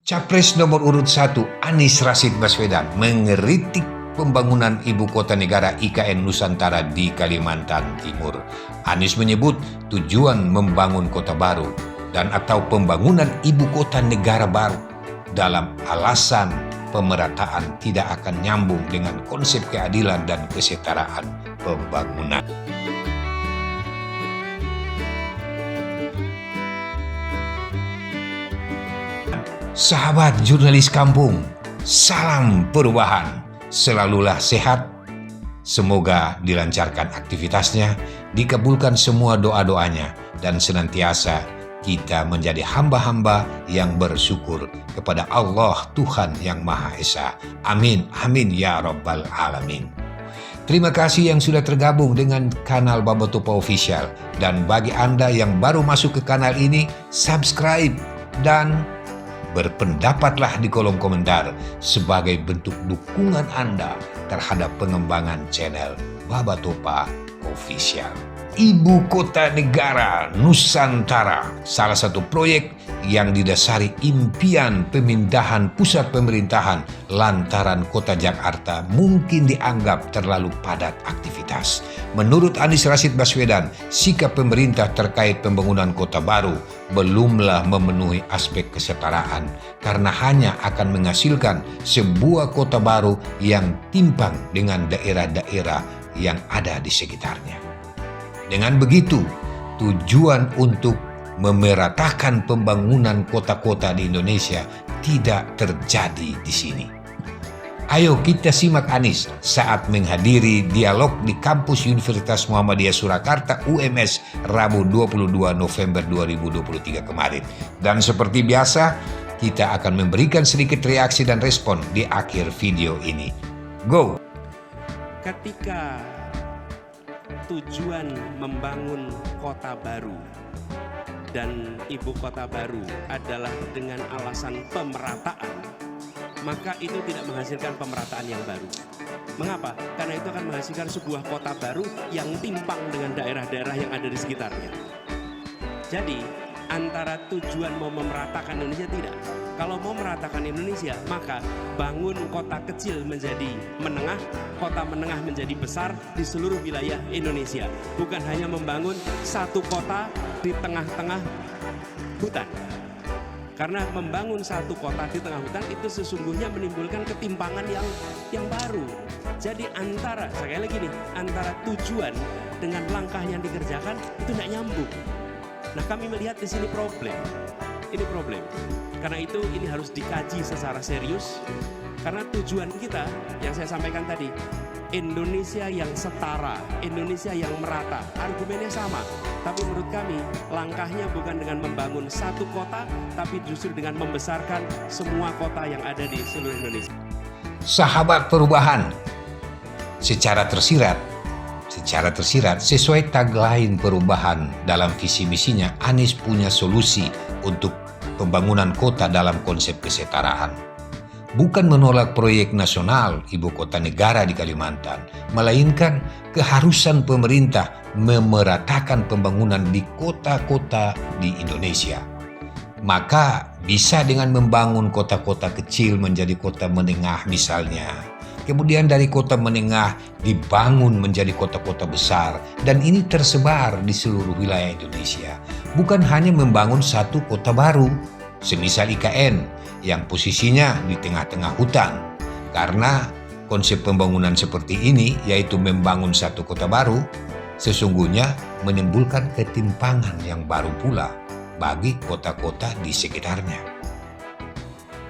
Capres nomor urut 1 Anies Rashid Baswedan mengeritik pembangunan ibu kota negara IKN Nusantara di Kalimantan Timur. Anies menyebut tujuan membangun kota baru dan atau pembangunan ibu kota negara baru dalam alasan pemerataan tidak akan nyambung dengan konsep keadilan dan kesetaraan pembangunan. Sahabat jurnalis kampung, salam perubahan. Selalulah sehat. Semoga dilancarkan aktivitasnya, dikabulkan semua doa-doanya, dan senantiasa kita menjadi hamba-hamba yang bersyukur kepada Allah Tuhan Yang Maha Esa. Amin, amin ya Rabbal Alamin. Terima kasih yang sudah tergabung dengan kanal Babatopa Official. Dan bagi Anda yang baru masuk ke kanal ini, subscribe dan berpendapatlah di kolom komentar sebagai bentuk dukungan Anda terhadap pengembangan channel Babatopa Official. Ibu Kota Negara Nusantara, salah satu proyek yang didasari impian pemindahan pusat pemerintahan lantaran kota Jakarta mungkin dianggap terlalu padat aktivitas. Menurut Anies Rashid Baswedan, sikap pemerintah terkait pembangunan kota baru belumlah memenuhi aspek kesetaraan karena hanya akan menghasilkan sebuah kota baru yang timpang dengan daerah-daerah yang ada di sekitarnya. Dengan begitu, tujuan untuk memeratakan pembangunan kota-kota di Indonesia tidak terjadi di sini. Ayo kita simak Anies saat menghadiri dialog di kampus Universitas Muhammadiyah Surakarta UMS Rabu 22 November 2023 kemarin. Dan seperti biasa, kita akan memberikan sedikit reaksi dan respon di akhir video ini. Go! Ketika tujuan membangun kota baru dan ibu kota baru adalah dengan alasan pemerataan, maka itu tidak menghasilkan pemerataan yang baru. Mengapa? Karena itu akan menghasilkan sebuah kota baru yang timpang dengan daerah-daerah yang ada di sekitarnya. Jadi, antara tujuan mau memeratakan Indonesia tidak. Kalau mau meratakan Indonesia, maka bangun kota kecil menjadi menengah, kota menengah menjadi besar di seluruh wilayah Indonesia. Bukan hanya membangun satu kota di tengah-tengah hutan. Karena membangun satu kota di tengah hutan itu sesungguhnya menimbulkan ketimpangan yang baru. Jadi sekali lagi nih, antara tujuan dengan langkah yang dikerjakan itu tidak nyambung. Nah, kami melihat di sini problem. Ini problem. Karena itu ini harus dikaji secara serius. Karena tujuan kita yang saya sampaikan tadi, Indonesia yang setara, Indonesia yang merata. Argumennya sama. Tapi menurut kami langkahnya bukan dengan membangun satu kota, tapi justru dengan membesarkan semua kota yang ada di seluruh Indonesia. Sahabat perubahan, secara tersirat sesuai tagline perubahan dalam visi misinya, Anies punya solusi untuk pembangunan kota dalam konsep kesetaraan. Bukan menolak proyek nasional ibu kota negara di Kalimantan, melainkan keharusan pemerintah memeratakan pembangunan di kota-kota di Indonesia. Maka bisa dengan membangun kota-kota kecil menjadi kota menengah misalnya. Kemudian dari kota menengah dibangun menjadi kota-kota besar dan ini tersebar di seluruh wilayah Indonesia. Bukan hanya membangun satu kota baru, semisal IKN yang posisinya di tengah-tengah hutan. Karena konsep pembangunan seperti ini, yaitu membangun satu kota baru, sesungguhnya menimbulkan ketimpangan yang baru pula bagi kota-kota di sekitarnya.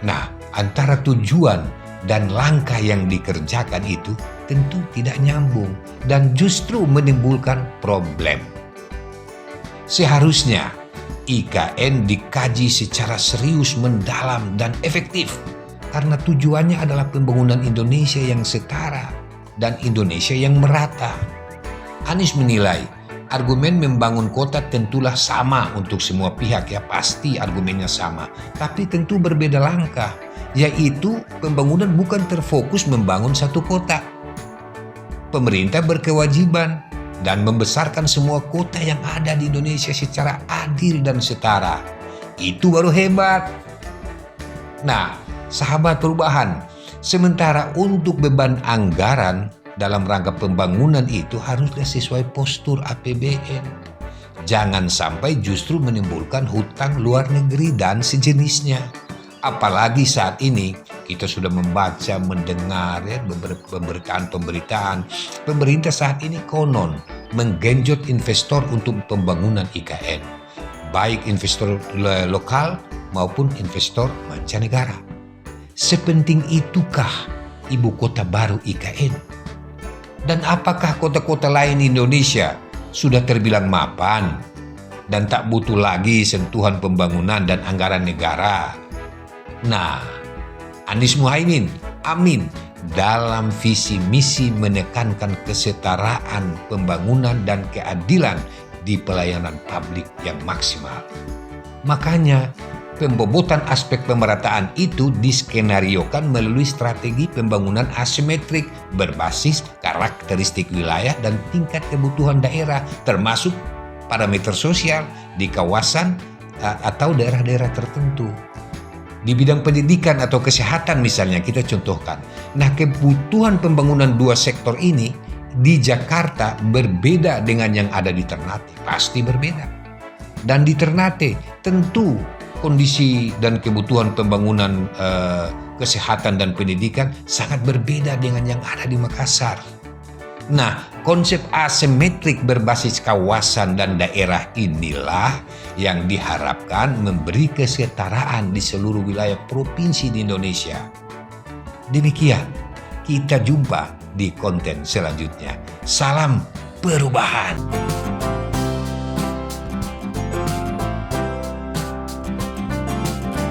Nah, antara tujuan dan langkah yang dikerjakan itu tentu tidak nyambung dan justru menimbulkan problem. Seharusnya IKN dikaji secara serius, mendalam, dan efektif karena tujuannya adalah pembangunan Indonesia yang setara dan Indonesia yang merata. Anies menilai argumen membangun kota tentulah sama untuk semua pihak, ya pasti argumennya sama, tapi tentu berbeda langkah, yaitu pembangunan bukan terfokus membangun satu kota. Pemerintah berkewajiban dan membesarkan semua kota yang ada di Indonesia secara adil dan setara. Itu baru hebat. Nah, sahabat perubahan, sementara untuk beban anggaran dalam rangka pembangunan itu haruslah sesuai postur APBN. Jangan sampai justru menimbulkan hutang luar negeri dan sejenisnya. Apalagi saat ini kita sudah membaca, mendengar ya, pemberitaan-pemberitaan. Pemerintah saat ini konon menggenjot investor untuk pembangunan IKN. Baik investor lokal maupun investor mancanegara. Sepenting itukah ibu kota baru IKN? Dan apakah kota-kota lain di Indonesia sudah terbilang mapan dan tak butuh lagi sentuhan pembangunan dan anggaran negara? Nah, Anies Muhaimin, Amin, dalam visi misi menekankan kesetaraan pembangunan dan keadilan di pelayanan publik yang maksimal. Makanya, pembobotan aspek pemerataan itu diskenariokan melalui strategi pembangunan asimetrik berbasis karakteristik wilayah dan tingkat kebutuhan daerah, termasuk parameter sosial di kawasan atau daerah-daerah tertentu. Di bidang pendidikan atau kesehatan misalnya kita contohkan. Nah, kebutuhan pembangunan dua sektor ini di Jakarta berbeda dengan yang ada di Ternate. Pasti berbeda. Dan di Ternate tentu kondisi dan kebutuhan pembangunan kesehatan dan pendidikan sangat berbeda dengan yang ada di Makassar. Nah, konsep asimetrik berbasis kawasan dan daerah inilah yang diharapkan memberi kesetaraan di seluruh wilayah provinsi di Indonesia. Demikian, kita jumpa di konten selanjutnya. Salam perubahan.